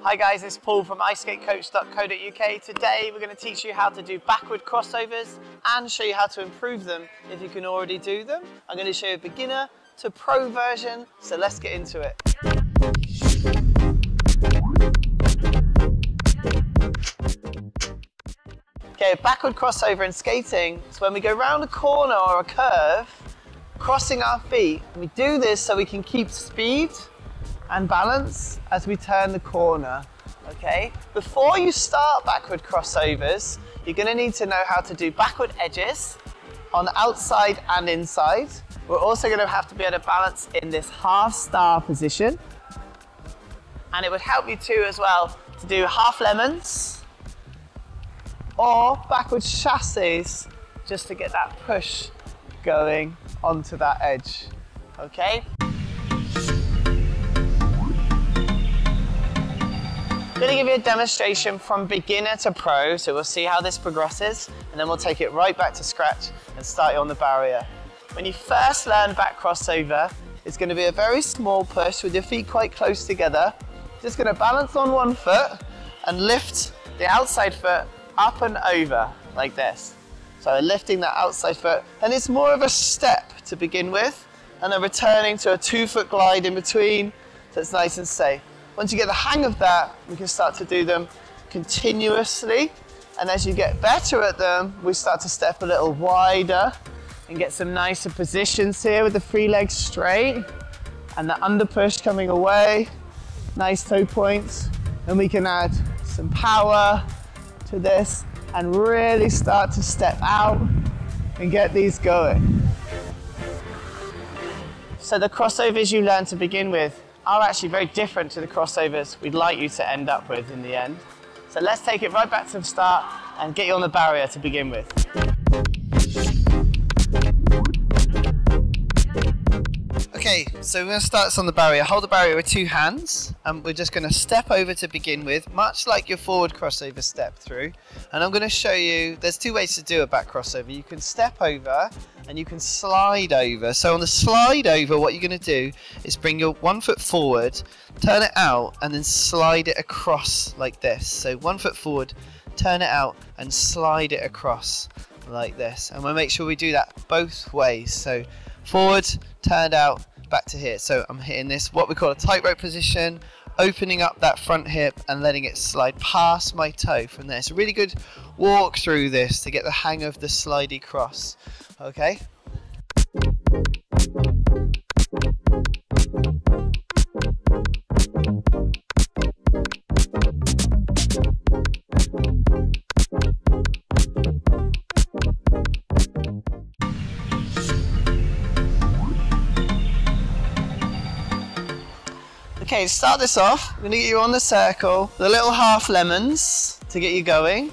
Hi guys, it's Paul from iSkateCoach.co.uk. Today we're going to teach you how to do backward crossovers and show you how to improve them if you can already do them. I'm going to show you a beginner to pro version, so let's get into it. Okay, a backward crossover in skating is when we go round a corner or a curve, crossing our feet. And we do this so we can keep speed and balance as we turn the corner, okay? Before you start backward crossovers, you're gonna need to know how to do backward edges on the outside and inside. We're also gonna have to be able to balance in this half star position. And it would help you too as well to do half lemons or backward chassis just to get that push going onto that edge, okay? I'm going to give you a demonstration from beginner to pro, so we'll see how this progresses, and then we'll take it right back to scratch and start you on the barrier. When you first learn back crossover, it's going to be a very small push with your feet quite close together. Just going to balance on one foot and lift the outside foot up and over like this. So lifting that outside foot, and it's more of a step to begin with, and then returning to a 2-foot glide in between, so it's nice and safe. Once you get the hang of that, we can start to do them continuously. And as you get better at them, we start to step a little wider and get some nicer positions here with the free legs straight and the under push coming away. Nice toe points. And we can add some power to this and really start to step out and get these going. So the crossovers you learn to begin with are actually very different to the crossovers we'd like you to end up with in the end. So let's take it right back to the start and get you on the barrier to begin with. Okay, so we're going to start this on the barrier. Hold the barrier with 2 hands, and we're just going to step over to begin with, much like your forward crossover step through. And I'm going to show you, there's 2 ways to do a back crossover. You can step over and you can slide over. So on the slide over, what you're going to do is bring your 1 foot forward, turn it out, and then slide it across like this. So 1 foot forward, turn it out, and slide it across like this. And we'll make sure we do that both ways. So forward, turned out, back to here. So I'm hitting this, what we call a tightrope position, opening up that front hip and letting it slide past my toe from there. It's a really good walk through this to get the hang of the slidey cross. Okay. Okay, to start this off, I'm going to get you on the circle, the little half lemons to get you going,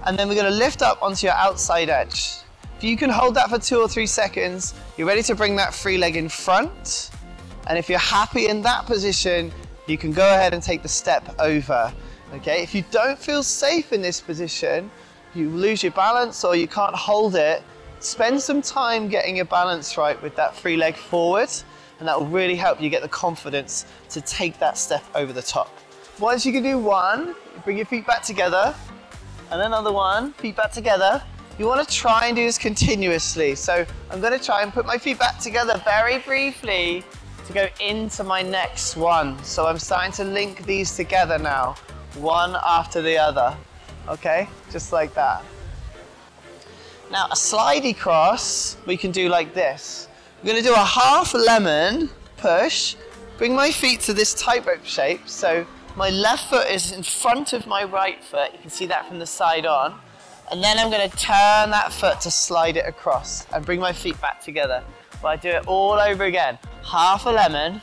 and then we're going to lift up onto your outside edge. If you can hold that for 2 or 3 seconds, you're ready to bring that free leg in front, and if you're happy in that position, you can go ahead and take the step over. Okay, if you don't feel safe in this position, you lose your balance or you can't hold it, spend some time getting your balance right with that free leg forward, and that will really help you get the confidence to take that step over the top. Once you can do one, bring your feet back together, and another one, feet back together. You want to try and do this continuously. So I'm going to try and put my feet back together very briefly to go into my next one. So I'm starting to link these together now, one after the other. Okay, just like that. Now a slidey cross we can do like this. I'm going to do a half lemon push, bring my feet to this tightrope shape. So my left foot is in front of my right foot. You can see that from the side on. And then I'm going to turn that foot to slide it across and bring my feet back together. But I do it all over again. Half a lemon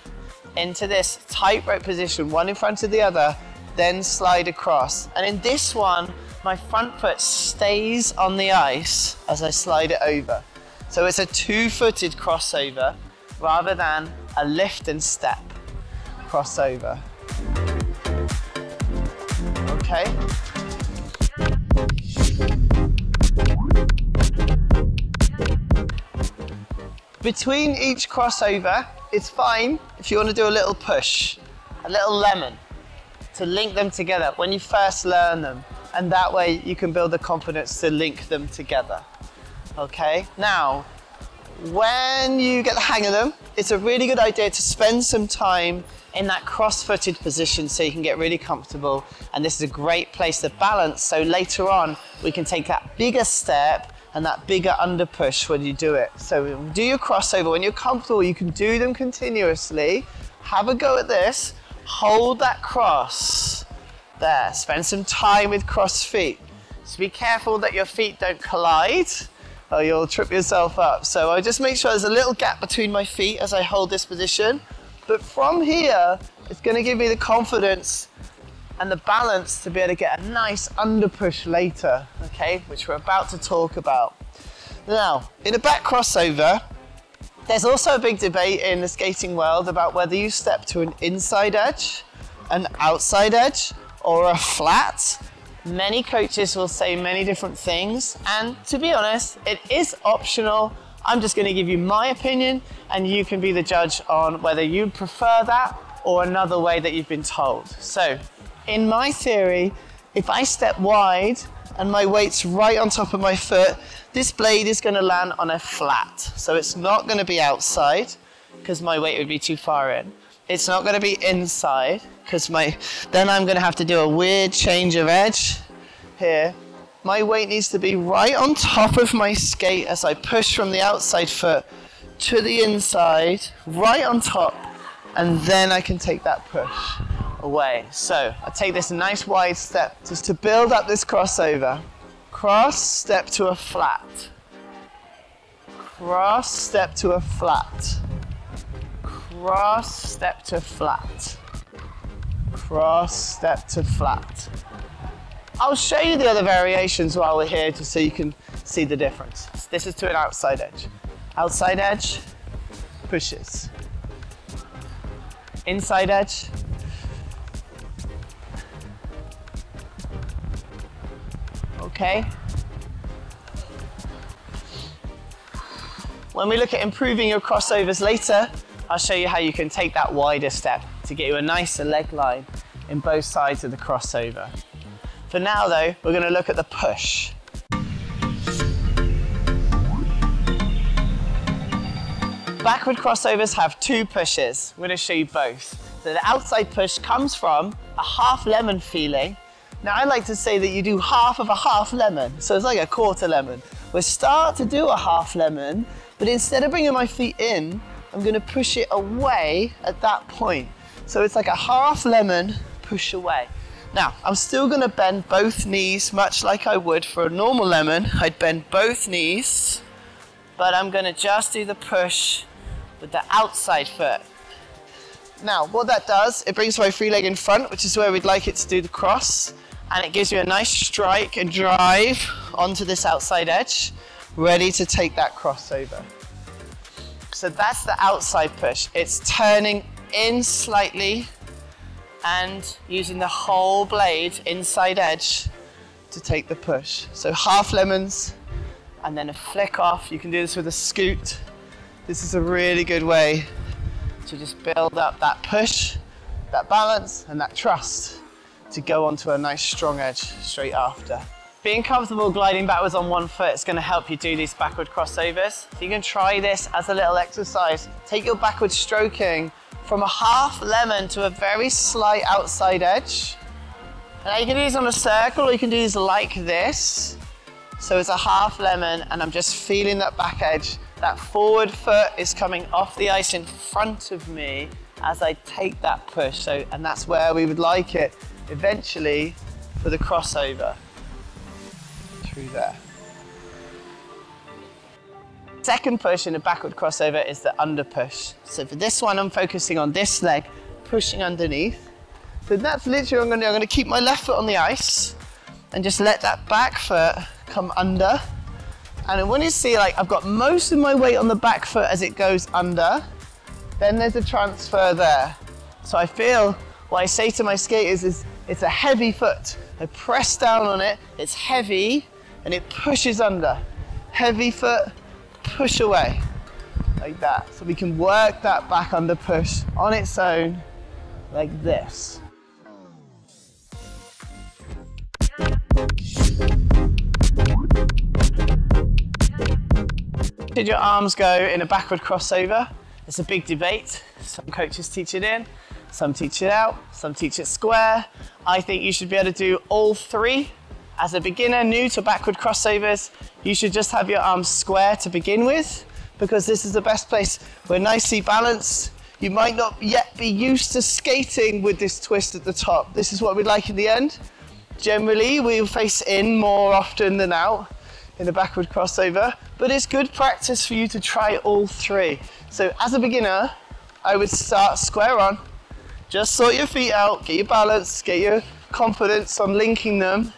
into this tightrope position, one in front of the other, then slide across. And in this one, my front foot stays on the ice as I slide it over. So it's a 2-footed crossover rather than a lift and step crossover. Okay. Between each crossover, it's fine if you want to do a little push, a little lemon to link them together when you first learn them. And that way you can build the confidence to link them together. Okay, now, when you get the hang of them, it's a really good idea to spend some time in that cross-footed position so you can get really comfortable. And this is a great place to balance, so later on we can take that bigger step and that bigger under push when you do it. So do your crossover. When you're comfortable, you can do them continuously. Have a go at this. Hold that cross. There, spend some time with cross feet. So be careful that your feet don't collide or you'll trip yourself up. So I just make sure there's a little gap between my feet as I hold this position. But from here, it's gonna give me the confidence and the balance to be able to get a nice under push later, okay, which we're about to talk about. Now, in a back crossover, there's also a big debate in the skating world about whether you step to an inside edge, an outside edge, or a flat. Many coaches will say many different things, and to be honest, it is optional. I'm just gonna give you my opinion, and you can be the judge on whether you prefer that or another way that you've been told. So, in my theory, if I step wide and my weight's right on top of my foot, this blade is gonna land on a flat. So it's not gonna be outside, because my weight would be too far in. It's not gonna be inside, because then I'm gonna have to do a weird change of edge here. My weight needs to be right on top of my skate as I push from the outside foot to the inside, right on top, and then I can take that push away. So I take this nice wide step just to build up this crossover. Cross, step to a flat. Cross, step to a flat. Cross, step to flat. Cross, step to flat. I'll show you the other variations while we're here just so you can see the difference. This is to an outside edge. Outside edge, pushes. Inside edge, okay. When we look at improving your crossovers later, I'll show you how you can take that wider step to get you a nicer leg line in both sides of the crossover. For now though, we're going to look at the push. Backward crossovers have two pushes. I'm going to show you both. So the outside push comes from a half lemon feeling. Now I like to say that you do half of a half lemon, so it's like a quarter lemon. We'll start to do a half lemon, but instead of bringing my feet in, I'm going to push it away at that point. So it's like a half lemon, push away. Now, I'm still going to bend both knees, much like I would for a normal lemon. I'd bend both knees, but I'm going to just do the push with the outside foot. Now, what that does, it brings my free leg in front, which is where we'd like it to do the cross, and it gives you a nice strike and drive onto this outside edge, ready to take that crossover. So that's the outside push. It's turning in slightly and using the whole blade, inside edge, to take the push. So half lemons, and then a flick off. You can do this with a scoot. This is a really good way to just build up that push, that balance, and that trust to go onto a nice strong edge straight after. Being comfortable gliding backwards on one foot is going to help you do these backward crossovers. So you can try this as a little exercise. Take your backward stroking from a half lemon to a very slight outside edge. And you can do these on a circle, or you can do these like this. So it's a half lemon, and I'm just feeling that back edge. That forward foot is coming off the ice in front of me as I take that push. So, and that's where we would like it eventually for the crossover. Through there. Second push in a backward crossover is the under push. So for this one, I'm focusing on this leg, pushing underneath. So that's literally what I'm going to keep my left foot on the ice and just let that back foot come under. And when you see, like, I've got most of my weight on the back foot as it goes under, then there's a transfer there. So I feel, what I say to my skaters is, it's a heavy foot. I press down on it, it's heavy, and it pushes under. Heavy foot, push away, like that. So we can work that back under push on its own, like this. should your arms go in a backward crossover? It's a big debate. Some coaches teach it in, some teach it out, some teach it square. I think you should be able to do all three. As a beginner new to backward crossovers, you should just have your arms square to begin with, because this is the best place. We're nicely balanced. You might not yet be used to skating with this twist at the top. This is what we'd like in the end. Generally, we'll face in more often than out in a backward crossover, but it's good practice for you to try all three. So as a beginner, I would start square on, just sort your feet out, get your balance, get your confidence on linking them.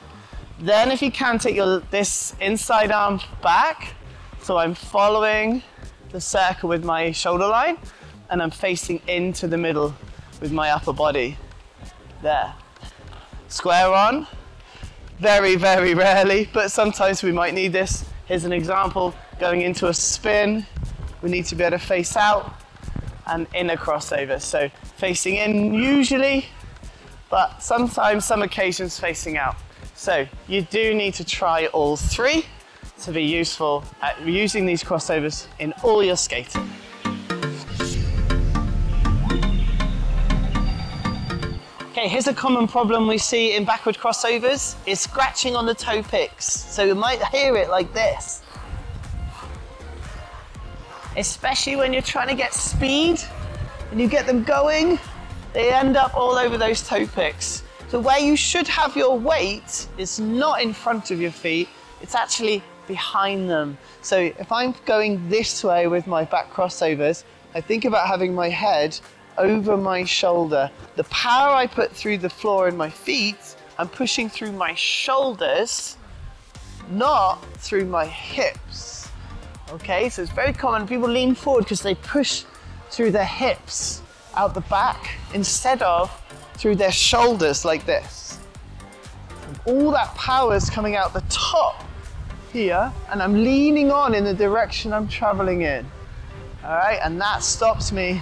Then if you can, take this inside arm back, so I'm following the circle with my shoulder line, and I'm facing into the middle with my upper body. There. Square on. Very, very rarely, but sometimes we might need this. Here's an example, going into a spin. We need to be able to face out and in a crossover. So facing in usually, but sometimes, some occasions facing out. So you do need to try all three to be useful at using these crossovers in all your skating. Okay, here's a common problem we see in backward crossovers, is scratching on the toe picks. So you might hear it like this. Especially when you're trying to get speed and you get them going, they end up all over those toe picks. So where you should have your weight is not in front of your feet, it's actually behind them. So if I'm going this way with my back crossovers, I think about having my head over my shoulder. The power I put through the floor in my feet, I'm pushing through my shoulders, not through my hips. Okay, so it's very common, people lean forward because they push through their hips out the back instead of through their shoulders like this. And all that power is coming out the top here, and I'm leaning on in the direction I'm traveling in. All right, and that stops me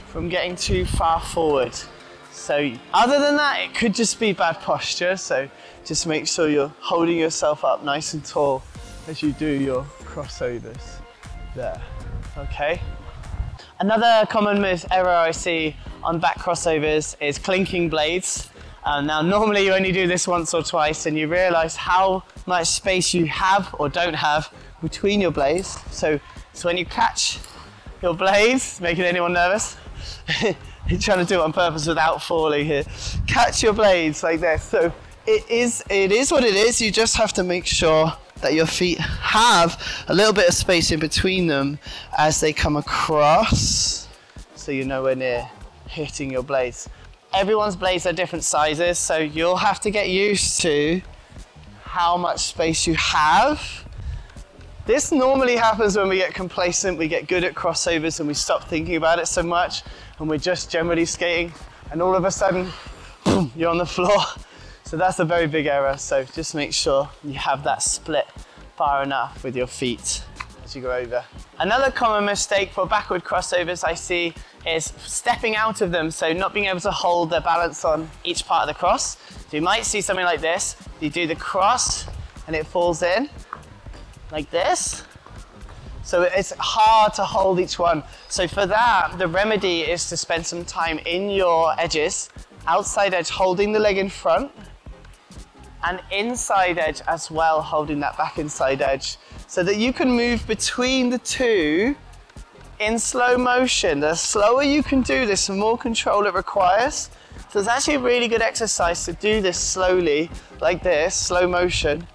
from getting too far forward. So other than that, it could just be bad posture. So just make sure you're holding yourself up nice and tall as you do your crossovers there, okay? Another common error I see on back crossovers is clinking blades. Now normally you only do this once or twice and you realize how much space you have or don't have between your blades. So when you catch your blades, making anyone nervous? You're trying to do it on purpose without falling here. Catch your blades like this. So it is what it is. You just have to make sure that your feet have a little bit of space in between them as they come across, so you're nowhere near hitting your blades. Everyone's blades are different sizes, so you'll have to get used to how much space you have. This normally happens when we get complacent, we get good at crossovers and we stop thinking about it so much and we're just generally skating and all of a sudden, boom, you're on the floor. So that's a very big error. So just make sure you have that split far enough with your feet as you go over. Another common mistake for backward crossovers I see is stepping out of them. So not being able to hold their balance on each part of the cross. So you might see something like this. You do the cross and it falls in like this. So it's hard to hold each one. So for that, the remedy is to spend some time in your edges, outside edge holding the leg in front, and inside edge as well, holding that back inside edge, so that you can move between the two in slow motion. The slower you can do this, the more control it requires. So it's actually a really good exercise to do this slowly, like this, slow motion,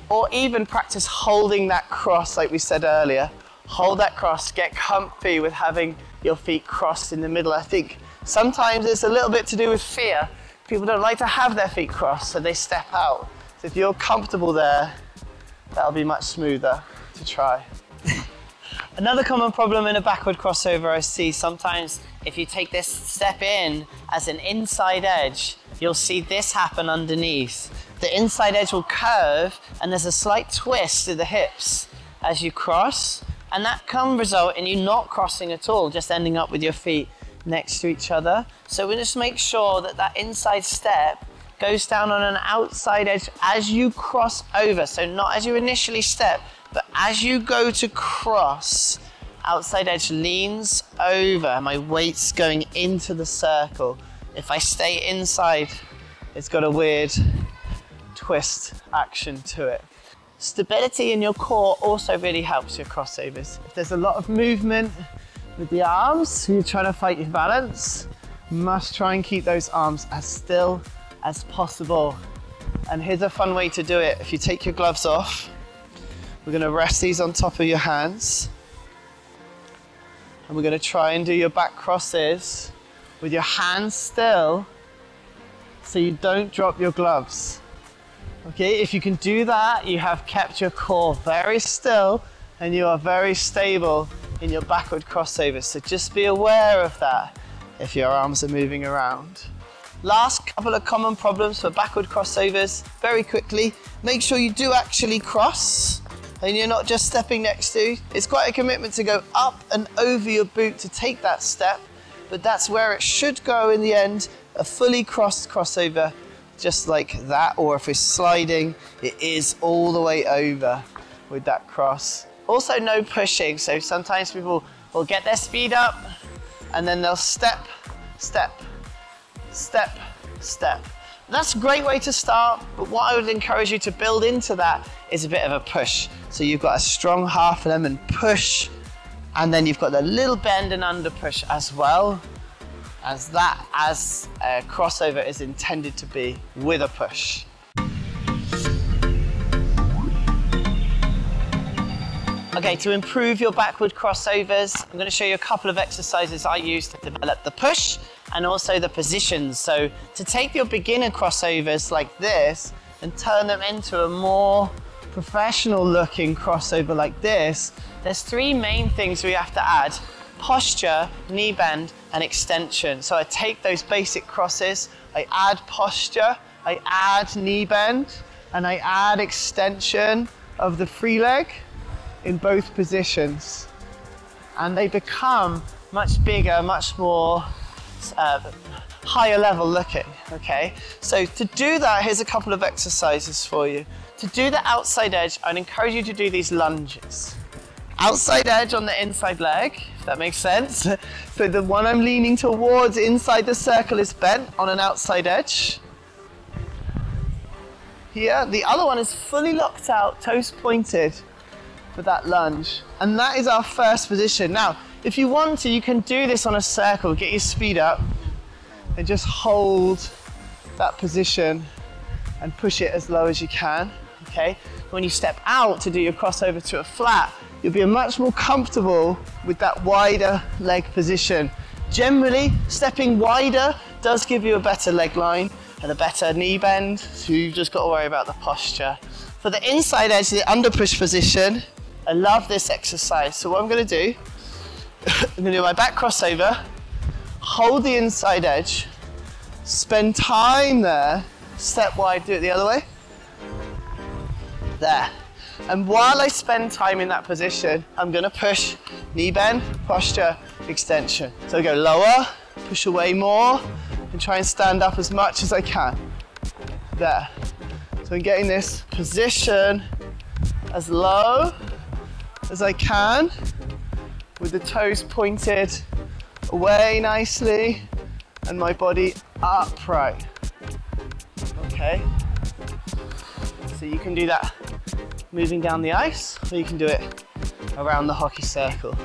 or even practice holding that cross like we said earlier. Hold that cross, get comfy with having your feet crossed in the middle. I think sometimes it's a little bit to do with fear. People don't like to have their feet crossed, so they step out. So if you're comfortable there, that'll be much smoother to try. Another common problem in a backward crossover I see sometimes, if you take this step in as an inside edge, you'll see this happen underneath. The inside edge will curve and there's a slight twist to the hips as you cross, and that can result in you not crossing at all, just ending up with your feet next to each other. So we just make sure that that inside step goes down on an outside edge as you cross over. So not as you initially step, But as you go to cross, outside edge leans over, my weight's going into the circle. If I stay inside, it's got a weird twist action to it. Stability in your core also really helps your crossovers. If there's a lot of movement with the arms, so you're trying to fight your balance, you must try and keep those arms as still as possible. And here's a fun way to do it. If you take your gloves off, we're going to rest these on top of your hands. And we're going to try and do your back crosses with your hands still so you don't drop your gloves. Okay, if you can do that, you have kept your core very still and you are very stable in your backward crossovers. So just be aware of that if your arms are moving around. Last couple of common problems for backward crossovers, very quickly. Make sure you do actually cross and you're not just stepping next to. It's quite a commitment to go up and over your boot to take that step, but that's where it should go in the end, a fully crossed crossover, just like that. Or if we're sliding, it is all the way over with that cross. Also no pushing, so sometimes people will get their speed up and then they'll step, step, step, step. That's a great way to start, but what I would encourage you to build into that is a bit of a push. So you've got a strong half lemon push, and then you've got the little bend and under push as well as that, as a crossover is intended to be with a push. Okay, to improve your backward crossovers, I'm going to show you a couple of exercises I use to develop the push and also the positions. So to take your beginner crossovers like this and turn them into a more professional looking crossover like this, there's three main things we have to add: posture, knee bend, and extension. So I take those basic crosses, I add posture, I add knee bend, and I add extension of the free leg in both positions. And they become much bigger, much more higher level looking, okay? So to do that, here's a couple of exercises for you. To do the outside edge, I'd encourage you to do these lunges. Outside edge on the inside leg, if that makes sense. So the one I'm leaning towards inside the circle is bent on an outside edge. Here, the other one is fully locked out, toes pointed for that lunge. And that is our first position. Now, if you want to, you can do this on a circle, get your speed up and just hold that position and push it as low as you can, okay? When you step out to do your crossover to a flat, you'll be much more comfortable with that wider leg position. Generally, stepping wider does give you a better leg line and a better knee bend, so you've just got to worry about the posture. For the inside edge, the under push position, I love this exercise. So what I'm going to do, I'm going to do my back crossover, hold the inside edge, spend time there, step wide, do it the other way, there. And while I spend time in that position, I'm going to push, knee bend, posture, extension. So I go lower, push away more, and try and stand up as much as I can. There. So I'm getting this position as low as I can, with the toes pointed away nicely and my body upright. Okay. So you can do that moving down the ice, or you can do it around the hockey circle.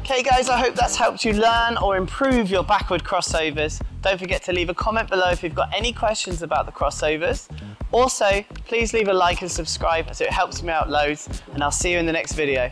Okay guys, I hope that's helped you learn or improve your backward crossovers. Don't forget to leave a comment below if you've got any questions about the crossovers. Also, please leave a like and subscribe, so it helps me out loads, and I'll see you in the next video.